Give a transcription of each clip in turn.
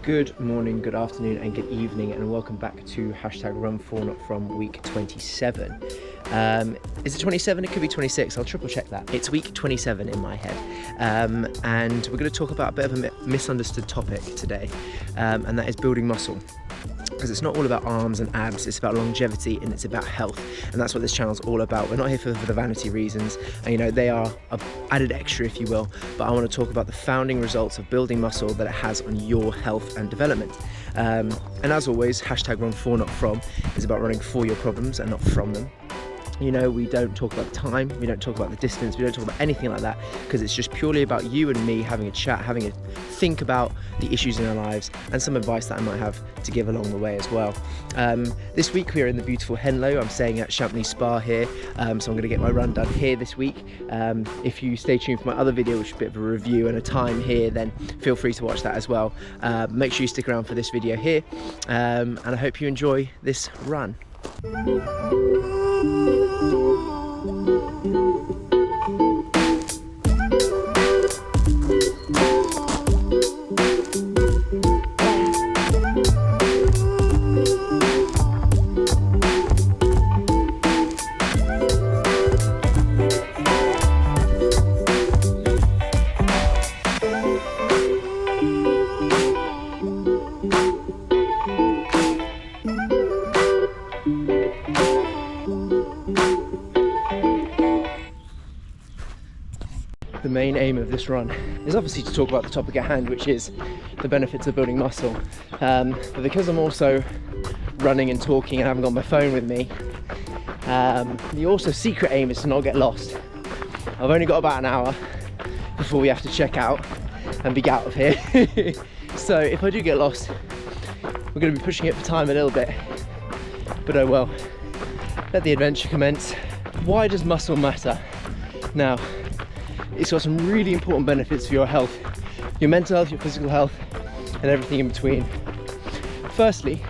Good morning, good afternoon and good evening, and welcome back to hashtag Run For Not From week 27. Is it 27? It could be 26. I'll triple check that. It's week 27 in my head. And we're going to talk about a bit of a misunderstood topic today, and that is building muscle. Because it's not all about arms and abs, it's about longevity and it's about health, and that's what this channel's all about. We're not here for the vanity reasons, and you know, they are an added extra if you will, but I want to talk about the founding results of building muscle that it has on your health and development. And as always, hashtag Run For Not From is about running for your problems and not from them. You know, we don't talk about the time, we don't talk about the distance, we don't talk about anything like that, because it's just purely about you and me having a chat, having a think about the issues in our lives and some advice that I might have to give along the way as well. This week we are in the beautiful Henlow. I'm staying at Champney Spa here, so I'm going to get my run done here this week. If you stay tuned for my other video, which is a bit of a review and a time here, then feel free to watch that as well. Make sure you stick around for this video here, and I hope you enjoy this run. The main aim of this run is obviously to talk about the topic at hand, which is the benefits of building muscle. But because I'm also running and talking and haven't got my phone with me, the also secret aim is to not get lost. I've only got about an hour before we have to check out and be out of here. So if I do get lost, we're going to be pushing it for time a little bit. But oh well, let the adventure commence. Why does muscle matter? Now, it's got some really important benefits for your health, your mental health, your physical health, and everything in between. Firstly,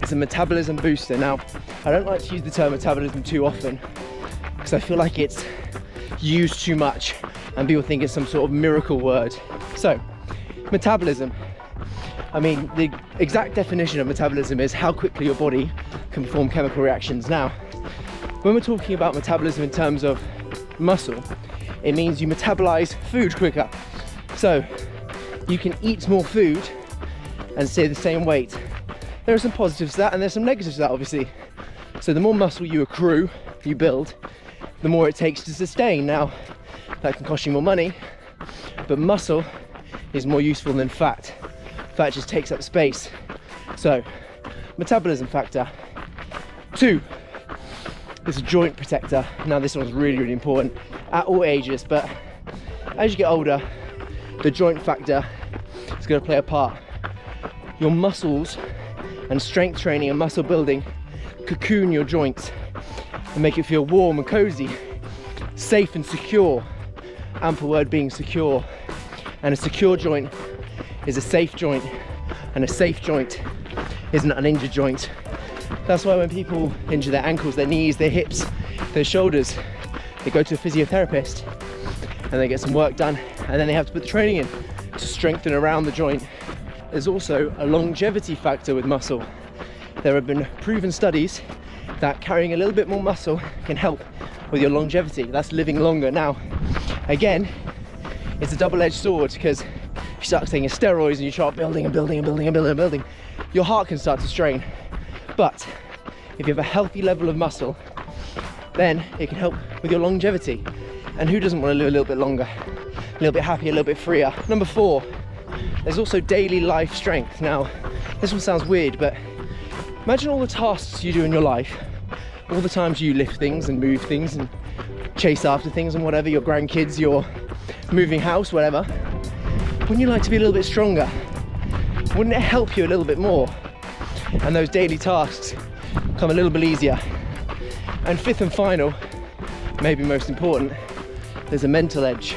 it's a metabolism booster. Now, I don't like to use the term metabolism too often because I feel like it's used too much and people think it's some sort of miracle word. So, metabolism. I mean, the exact definition of metabolism is how quickly your body can perform chemical reactions. Now, when we're talking about metabolism in terms of muscle, it means you metabolize food quicker. So you can eat more food and stay the same weight. There are some positives to that and there's some negatives to that, obviously. So the more muscle you accrue, you build, the more it takes to sustain. Now, that can cost you more money, but muscle is more useful than fat. Fat just takes up space. So, metabolism factor. 2, it's a joint protector. Now this one's really, really important at all ages, but as you get older, the joint factor is going to play a part. Your muscles and strength training and muscle building cocoon your joints and make it feel warm and cozy, safe and secure. Ample word being secure. And a secure joint is a safe joint, and a safe joint isn't an injured joint. That's why when people injure their ankles, their knees, their hips, their shoulders, they go to a physiotherapist and they get some work done, and then they have to put the training in to strengthen around the joint. There's also a longevity factor with muscle. There have been proven studies that carrying a little bit more muscle can help with your longevity. That's living longer. Now, again, it's a double-edged sword, because if you start taking steroids and you start building and building and building and building and building, your heart can start to strain. But if you have a healthy level of muscle, then it can help with your longevity. And who doesn't want to live a little bit longer, a little bit happier, a little bit freer? Number 4, there's also daily life strength. Now, this one sounds weird, but imagine all the tasks you do in your life, all the times you lift things and move things and chase after things and whatever, your grandkids, your moving house, whatever. Wouldn't you like to be a little bit stronger? Wouldn't it help you a little bit more? And those daily tasks come a little bit easier. And 5th and final, maybe most important, there's a mental edge.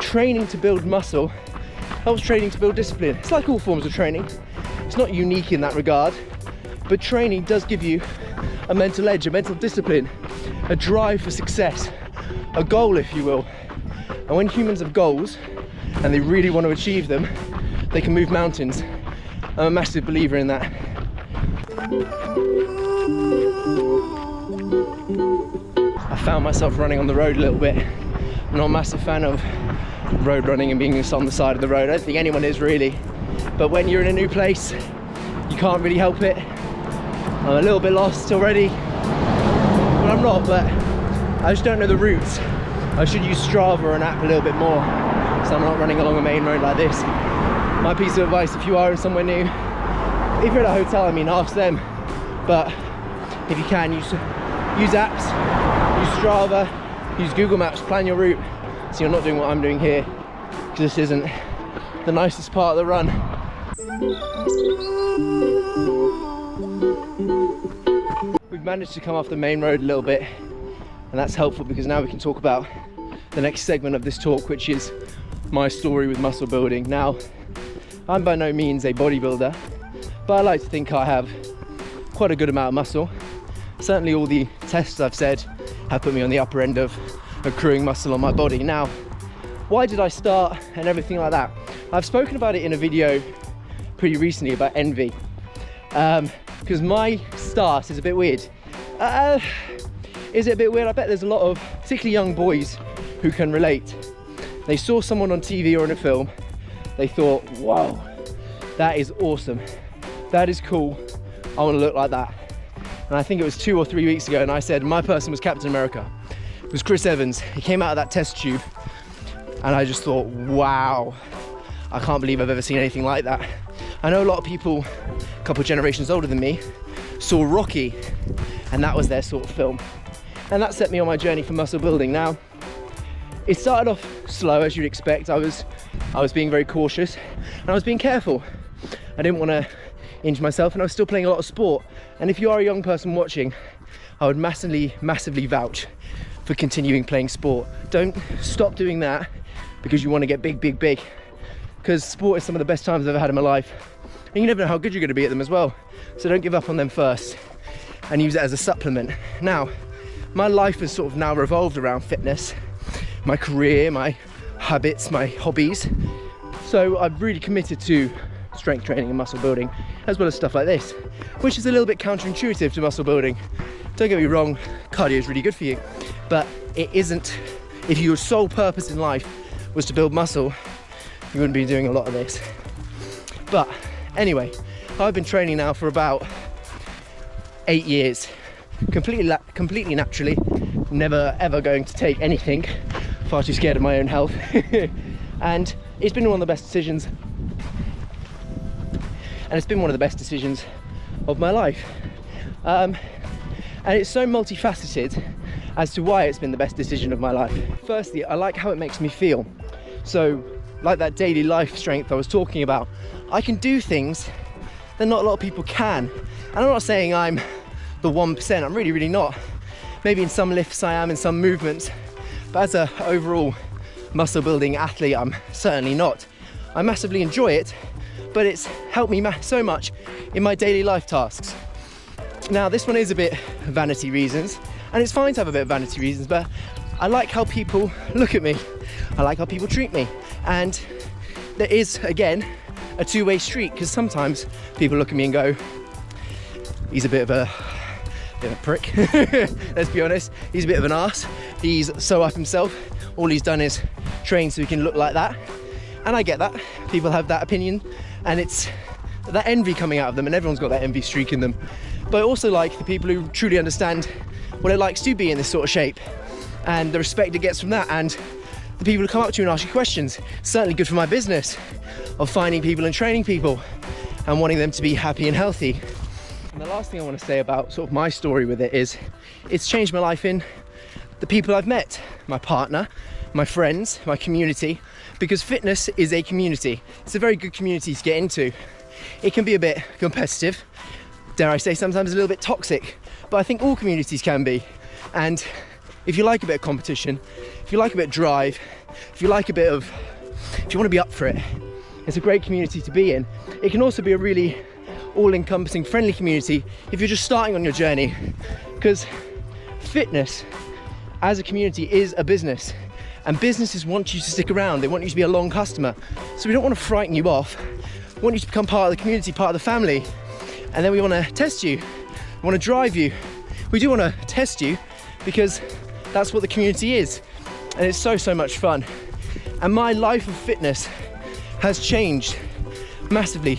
Training to build muscle helps training to build discipline. It's like all forms of training. It's not unique in that regard, but training does give you a mental edge, a mental discipline, a drive for success, a goal, if you will. And when humans have goals and they really want to achieve them, they can move mountains. I'm a massive believer in that. I found myself running on the road a little bit. I'm not a massive fan of road running and being on the side of the road. I don't think anyone is really. But when you're in a new place, you can't really help it. I'm a little bit lost already. Well, I'm not, but I just don't know the routes. I should use Strava or an app a little bit more, so I'm not running along a main road like this. My piece of advice, if you are in somewhere new, if you're at a hotel, I mean, ask them. But if you can, use apps, use Strava, use Google Maps, plan your route, so you're not doing what I'm doing here, because this isn't the nicest part of the run. We've managed to come off the main road a little bit, and that's helpful because now we can talk about the next segment of this talk, which is my story with muscle building. Now, I'm by no means a bodybuilder, but I like to think I have quite a good amount of muscle. Certainly all the tests I've said have put me on the upper end of accruing muscle on my body. Now, why did I start and everything like that? I've spoken about it in a video pretty recently about envy, because my start is a bit weird. Is it a bit weird? I bet there's a lot of particularly young boys who can relate. They saw someone on TV or in a film, they thought, wow, that is awesome, that is cool, I want to look like that. And I think it was 2 or 3 weeks ago, and I said my person was Captain America. It was Chris Evans. He came out of that test tube, and I just thought, wow, I can't believe I've ever seen anything like that. I know a lot of people, a couple of generations older than me, saw Rocky, and that was their sort of film. And that set me on my journey for muscle building. Now, it started off slow, as you'd expect. I was being very cautious, and I was being careful. I didn't want to injure myself, and I was still playing a lot of sport. And if you are a young person watching, I would massively vouch for continuing playing sport. Don't stop doing that because you want to get big, because sport is some of the best times I've ever had in my life. And you never know how good you're going to be at them as well. So don't give up on them first, and use it as a supplement. Now, my life has sort of now revolved around fitness, my career, my habits, my hobbies. So I've really committed to strength training and muscle building, as well as stuff like this, which is a little bit counterintuitive to muscle building. Don't get me wrong, cardio is really good for you, but it isn't. If your sole purpose in life was to build muscle, you wouldn't be doing a lot of this. But anyway, I've been training now for about 8 years, completely naturally, never ever going to take anything, far too scared of my own health. And it's been one of the best decisions, of my life. And it's so multifaceted as to why it's been the best decision of my life. Firstly, I like how it makes me feel. So, like that daily life strength I was talking about, I can do things that not a lot of people can. And I'm not saying I'm the 1%, I'm really not. Maybe in some lifts I am, in some movements, but as an overall muscle building athlete, I'm certainly not. I massively enjoy it, but it's helped me so much in my daily life tasks. Now, this one is a bit vanity reasons, and it's fine to have a bit of vanity reasons, but I like how people look at me. I like how people treat me. And there is, again, a two-way street, because sometimes people look at me and go, he's a bit of a prick. Let's be honest, he's a bit of an arse. He's so up himself. All he's done is train so he can look like that. And I get that. People have that opinion, and it's that envy coming out of them, and everyone's got that envy streak in them. But I also like the people who truly understand what it likes to be in this sort of shape, and the respect it gets from that, and the people who come up to you and ask you questions. It's certainly good for my business of finding people and training people and wanting them to be happy and healthy. And the last thing I want to say about sort of my story with it is it's changed my life in the people I've met, my partner, my friends, my community, because fitness is a community. It's a very good community to get into. It can be a bit competitive, dare I say sometimes a little bit toxic, but I think all communities can be. And if you like a bit of competition, if you like a bit of drive, if you want to be up for it, it's a great community to be in. It can also be a really all-encompassing, friendly community if you're just starting on your journey, because fitness as a community is a business, And businesses want you to stick around. They want you to be a long customer. So we don't want to frighten you off. We want you to become part of the community, part of the family. And then we want to test you. We want to drive you. We do want to test you because that's what the community is. And it's so, so much fun. And my life of fitness has changed massively.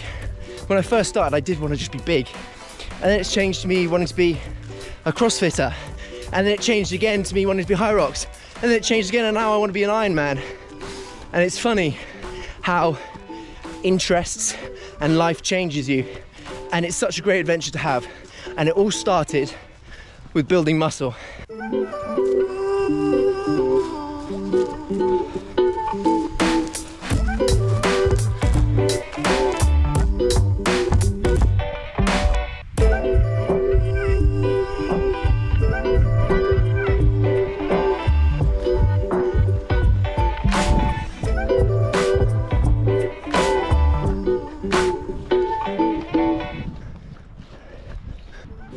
When I first started, I did want to just be big. And then it's changed to me wanting to be a CrossFitter. And then it changed again to me wanting to be Hyrox. And then it changed again, and now I want to be an Ironman. And it's funny how interests and life changes you. And it's such a great adventure to have. And it all started with building muscle.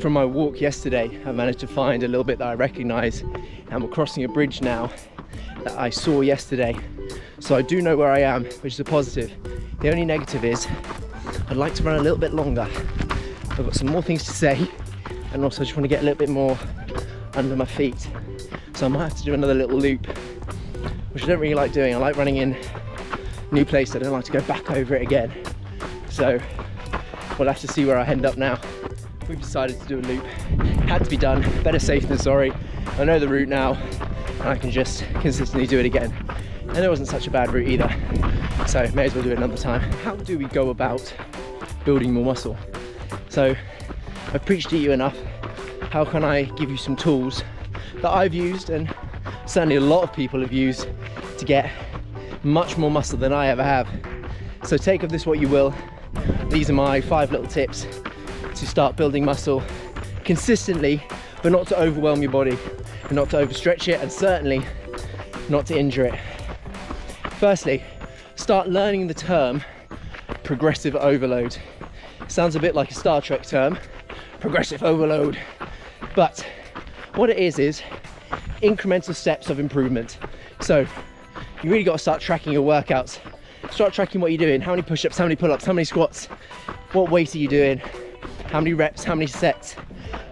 From my walk yesterday, I managed to find a little bit that I recognise, and we're crossing a bridge now that I saw yesterday. So I do know where I am, which is a positive. The only negative is I'd like to run a little bit longer. I've got some more things to say, and also I just want to get a little bit more under my feet. So I might have to do another little loop, which I don't really like doing. I like running in new places. I don't like to go back over it again. So we'll have to see where I end up now. We've decided to do a loop. Had to be done. Better safe than sorry. I know the route now, and I can just consistently do it again. And it wasn't such a bad route either, so may as well do it another time. How do we go about building more muscle? So I've preached to you enough. How can I give you some tools that I've used, and certainly a lot of people have used, to get much more muscle than I ever have? So take of this what you will. These are my 5 little tips to start building muscle consistently, but not to overwhelm your body and not to overstretch it, and certainly not to injure it. Firstly, start learning the term progressive overload. Sounds a bit like a Star Trek term, progressive overload, but what it is incremental steps of improvement. So you really got to start tracking your workouts. Start tracking what you're doing, how many push-ups, how many pull-ups, how many squats, what weight are you doing, how many reps, how many sets.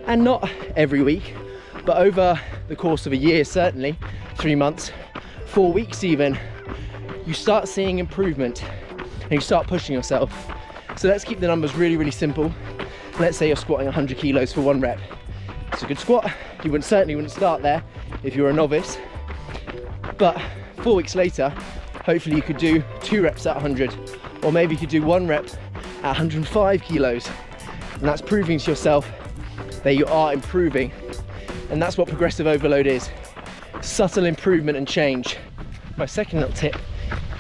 And not every week, but over the course of a year, certainly 3 months, 4 weeks even, you start seeing improvement and you start pushing yourself. So let's keep the numbers really, really simple. Let's say you're squatting 100 kilos for 1 rep. It's a good squat. You certainly wouldn't start there if you're a novice, but 4 weeks later, hopefully you could do 2 reps at 100, or maybe you could do 1 rep at 105 kilos. And that's proving to yourself that you are improving. And that's what progressive overload is. Subtle improvement and change. My second little tip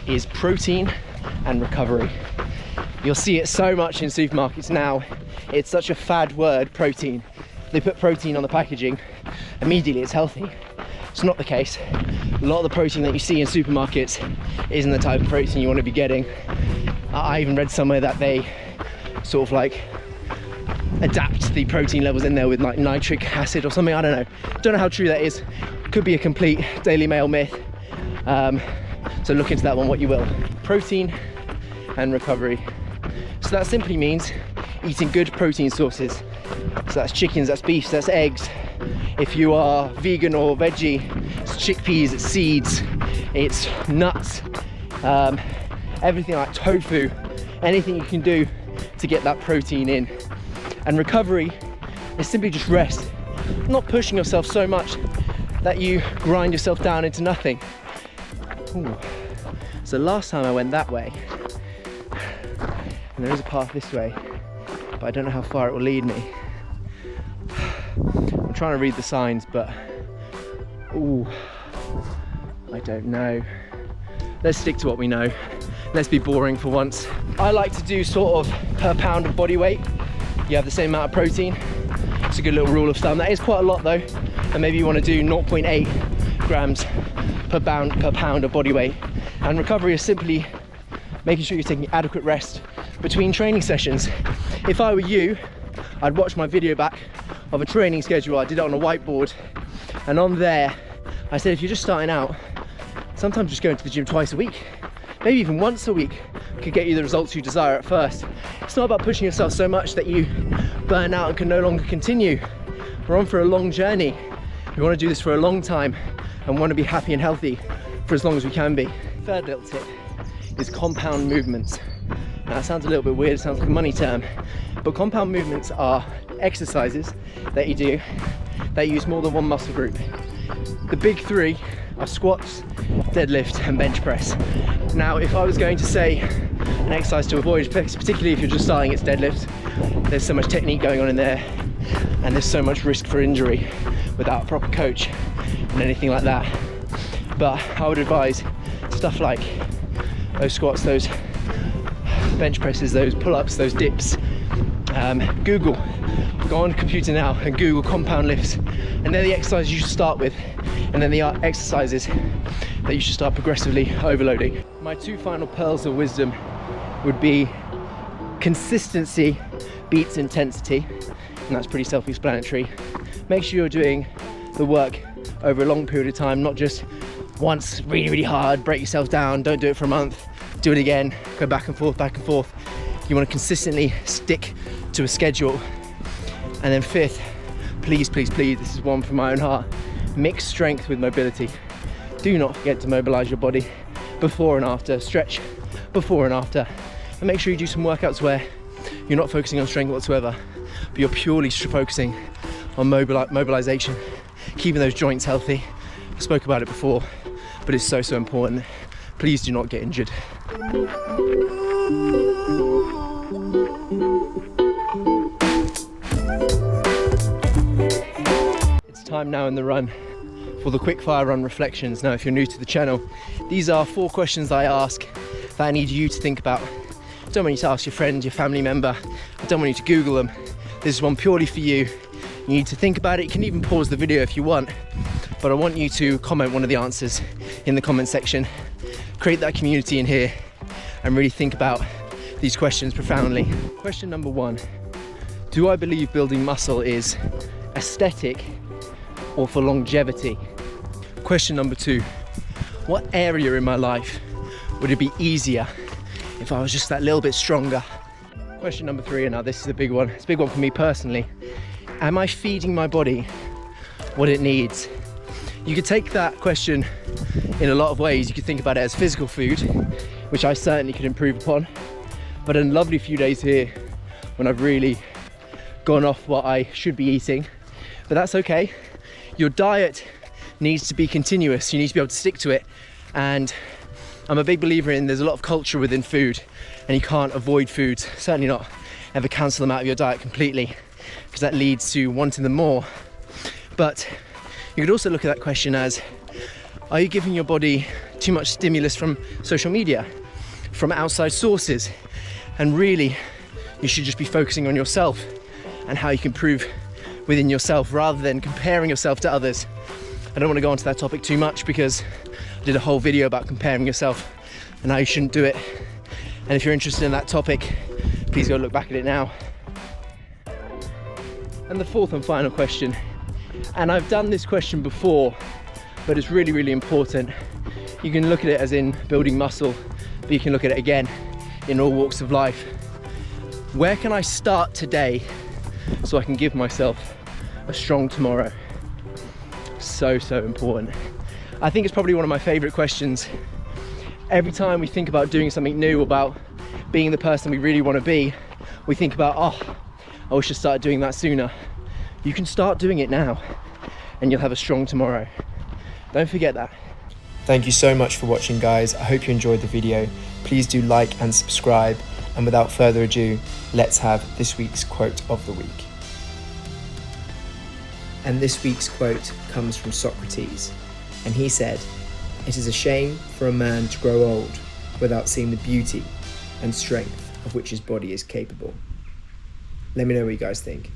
is protein and recovery. You'll see it so much in supermarkets now. It's such a fad word, protein. They put protein on the packaging, immediately it's healthy. It's not the case. A lot of the protein that you see in supermarkets isn't the type of protein you want to be getting. I even read somewhere that they sort of like adapt the protein levels in there with like nitric acid or something. I don't know how true that is. Could be a complete Daily Mail myth. So look into that one what you will. Protein and recovery. So that simply means eating good protein sources. So that's chickens, that's beef, that's eggs. If you are vegan or veggie, it's chickpeas, it's seeds, it's nuts, everything like tofu, anything you can do to get that protein in. And recovery is simply just rest, not pushing yourself so much that you grind yourself down into nothing. Ooh. So last time I went that way, and there is a path this way, but I don't know how far it will lead me. I'm trying to read the signs, but ooh, I don't know. Let's stick to what we know. Let's be boring for once. I like to do sort of per pound of body weight, you have the same amount of protein. It's a good little rule of thumb. That is quite a lot though, and maybe you want to do 0.8 grams per pound of body weight. And recovery is simply making sure you're taking adequate rest between training sessions. If I were you, I'd watch my video back of a training schedule. I did it on a whiteboard, and on there I said if you're just starting out, Sometimes just going to the gym twice a week, maybe even once a week, could get you the results you desire at first. It's not about pushing yourself so much that you burn out and can no longer continue. We're on for a long journey. We want to do this for a long time and want to be happy and healthy for as long as we can be. Third little tip is compound movements. Now that sounds a little bit weird, it sounds like a money term, but compound movements are exercises that you do that use more than one muscle group. The big three are squats, deadlift and bench press. Now if I was going to say an exercise to avoid, particularly if you're just starting, it's deadlift. There's so much technique going on in there and there's so much risk for injury without a proper coach and anything like that. But I would advise stuff like those squats, those bench presses, those pull-ups, those dips. Go on the computer now and Google compound lifts, and they're the exercises you should start with, and then the exercises that you should start progressively overloading. My two final pearls of wisdom would be consistency beats intensity, and that's pretty self-explanatory. Make sure you're doing the work over a long period of time, not just once really hard, break yourself down, don't do it for a month, do it again, go back and forth. You want to consistently stick to a schedule. And then fifth, please, this is one from my own heart, mix strength with mobility. Do not forget to mobilize your body before and after, stretch before and after, and make sure you do some workouts where you're not focusing on strength whatsoever, but you're purely focusing on mobilization, keeping those joints healthy. I spoke about it before, but it's so important. Please do not get injured. It's time now in the run for the quickfire run reflections. Now, if you're new to the channel, these are 4 questions I ask that I need you to think about. I don't want you to ask your friend, your family member. I don't want you to Google them. This is one purely for you. You need to think about it. You can even pause the video if you want, but I want you to comment one of the answers in the comment section. Create that community in here and really think about these questions profoundly. Question number 1, do I believe building muscle is aesthetic or for longevity? Question number 2, what area in my life would it be easier if I was just that little bit stronger? Question number 3, and now this is a big one, it's a big one for me personally. Am I feeding my body what it needs? You could take that question in a lot of ways. You could think about it as physical food, which I certainly could improve upon, but in a lovely few days here when I've really gone off what I should be eating, but that's okay. Your diet needs to be continuous. You need to be able to stick to it, and I'm a big believer in there's a lot of culture within food, and you can't avoid foods, certainly not ever cancel them out of your diet completely, because that leads to wanting them more. But you could also look at that question as, are you giving your body too much stimulus from social media, from outside sources? And really, you should just be focusing on yourself and how you can improve within yourself rather than comparing yourself to others. I don't want to go onto that topic too much because I did a whole video about comparing yourself and how you shouldn't do it. And if you're interested in that topic, please go look back at it now. And the 4th and final question, and I've done this question before, but it's really important. You can look at it as in building muscle, but you can look at it again in all walks of life. Where can I start today so I can give myself a strong tomorrow? So important. I think it's probably one of my favorite questions. Every time we think about doing something new, about being the person we really want to be, we think about, oh, I wish I started doing that sooner. You can start doing it now and you'll have a strong tomorrow. Don't forget that. Thank you so much for watching, guys. I hope you enjoyed the video. Please do like and subscribe. And without further ado, let's have this week's quote of the week. And this week's quote comes from Socrates. And he said, "It is a shame for a man to grow old without seeing the beauty and strength of which his body is capable." Let me know what you guys think.